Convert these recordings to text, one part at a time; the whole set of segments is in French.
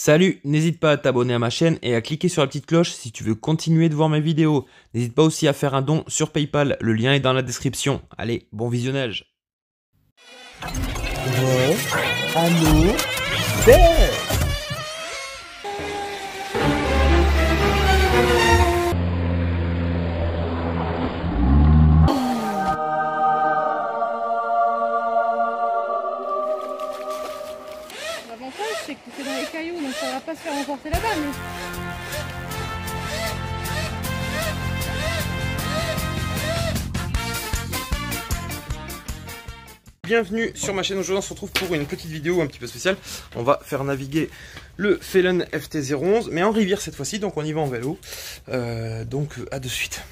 Salut, n'hésite pas à t'abonner à ma chaîne et à cliquer sur la petite cloche si tu veux continuer de voir mes vidéos. N'hésite pas aussi à faire un don sur PayPal, le lien est dans la description. Allez, bon visionnage. Ouais, allô, there. L'avantage, c'est que tu es dans les cailloux, donc ça va pas se faire emporter la balle. Bienvenue sur ma chaîne, aujourd'hui on se retrouve pour une petite vidéo un petit peu spéciale. On va faire naviguer le Felon FT011, mais en rivière cette fois-ci, donc on y va en vélo. Donc à de suite.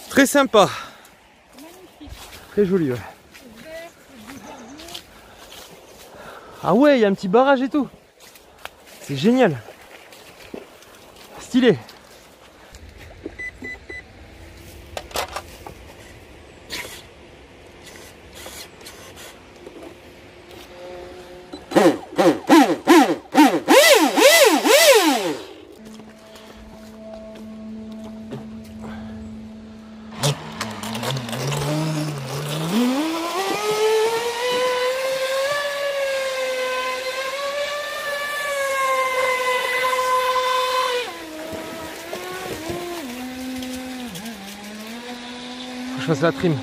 Très sympa, Magnifique. très joli. Ouais. C'est vert, c'est du verdure. Ah ouais, il y a un petit barrage et tout. C'est génial. Stylé. Je fasse la trim.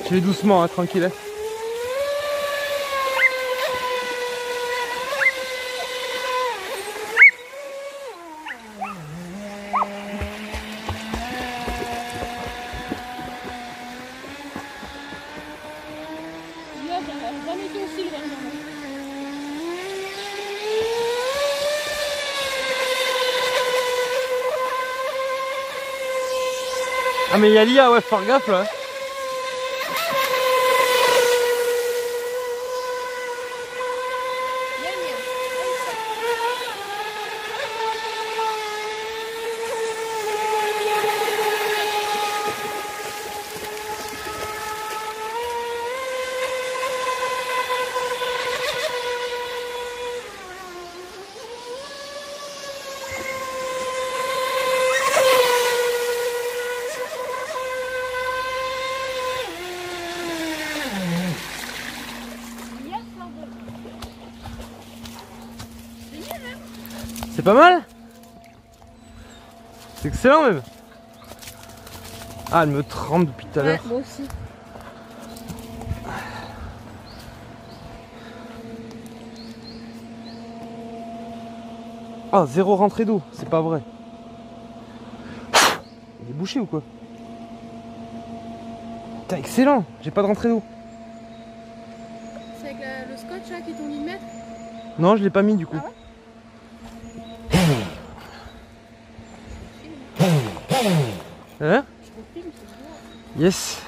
Je vais doucement, hein, tranquille. Là, j'ai jamais été aussi loin. Ah mais il y a l'IA, ouais, faut faire gaffe là. C'est pas mal? C'est excellent même. Ah, elle me trempe depuis tout à l'heure. Moi aussi. Ah, zéro rentrée d'eau, c'est pas vrai. Il est bouché ou quoi? Putain, excellent, j'ai pas de rentrée d'eau. C'est avec le scotch là qui t'ont mis de mettre? Non, je l'ai pas mis du coup. Ah ouais? Hein? Je filme, c'est bien. Yes.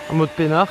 En mode peinard.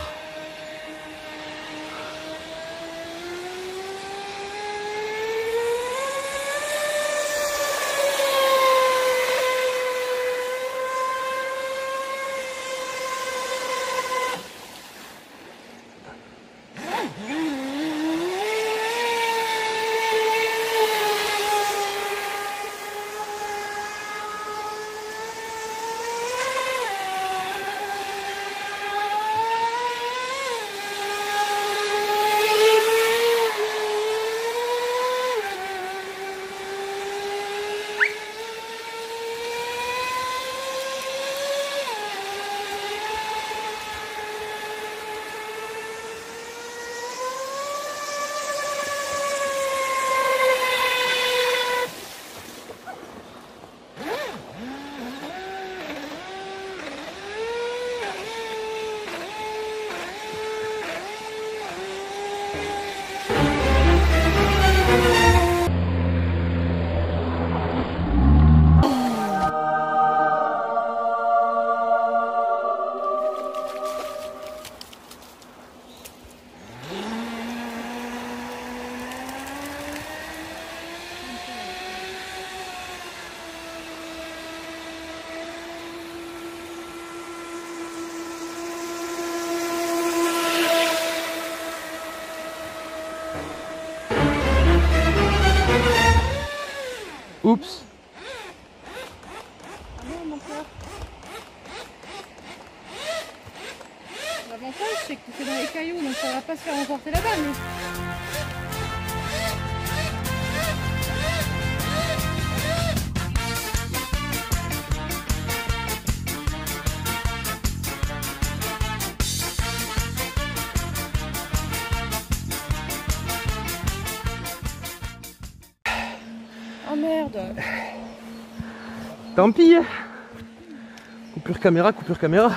Oups. Ah non, mon frère. L'avantage, c'est que tu es dans les cailloux, donc ça va pas se faire emporter la balle. Oh merde. Tant pis. Coupure caméra, coupure caméra.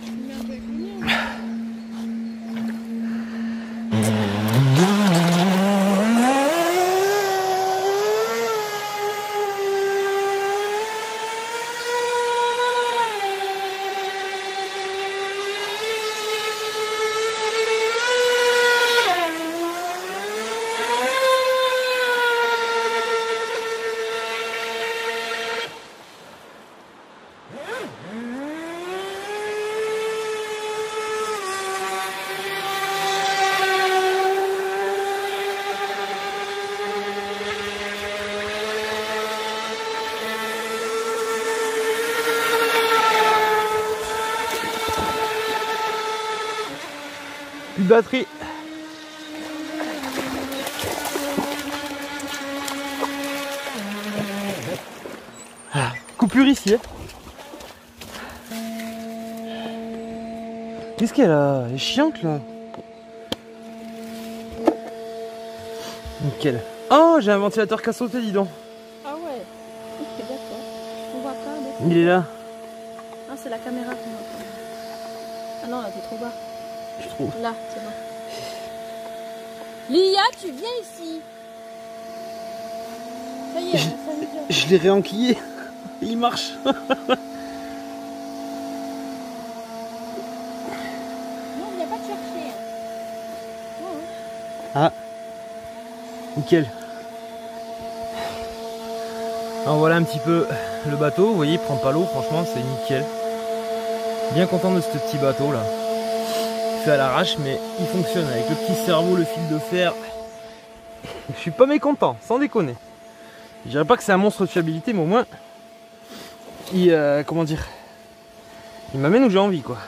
Merde, avec le mien. Plus de batterie. Ah, coupure ici. Hein. Qu'est-ce qu'elle a? Elle est chiante là. Nickel. Oh, j'ai un ventilateur qui a sauté, dis donc. Ah ouais. Ok, d'accord. On voit pas. D'accord. Il est là. Ah, c'est la caméra qu'on voit pas. Ah non, là, t'es trop bas. Je trouve. Là, c'est bon. Lia, tu viens ici. Ça y est, ça nous vient. Je l'ai réenquillé. Il marche. Non, il n'y a pas de chercher. Non, hein. Ah. Nickel. Alors voilà un petit peu le bateau. Vous voyez, il prend pas l'eau. Franchement, c'est nickel. Bien content de ce petit bateau là. Fait à l'arrache, mais il fonctionne avec le petit cerveau, le fil de fer. Je suis pas mécontent, sans déconner. Je dirais pas que c'est un monstre de fiabilité, mais au moins, il, comment dire, il m'amène où j'ai envie, quoi.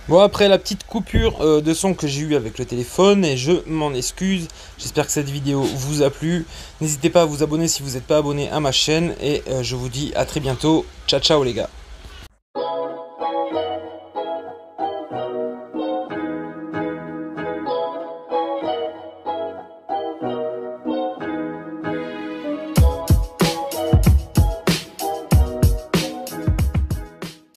Bon, après la petite coupure de son que j'ai eu avec le téléphone, et je m'en excuse. J'espère que cette vidéo vous a plu. N'hésitez pas à vous abonner si vous n'êtes pas abonné à ma chaîne, et je vous dis à très bientôt. Ciao ciao les gars.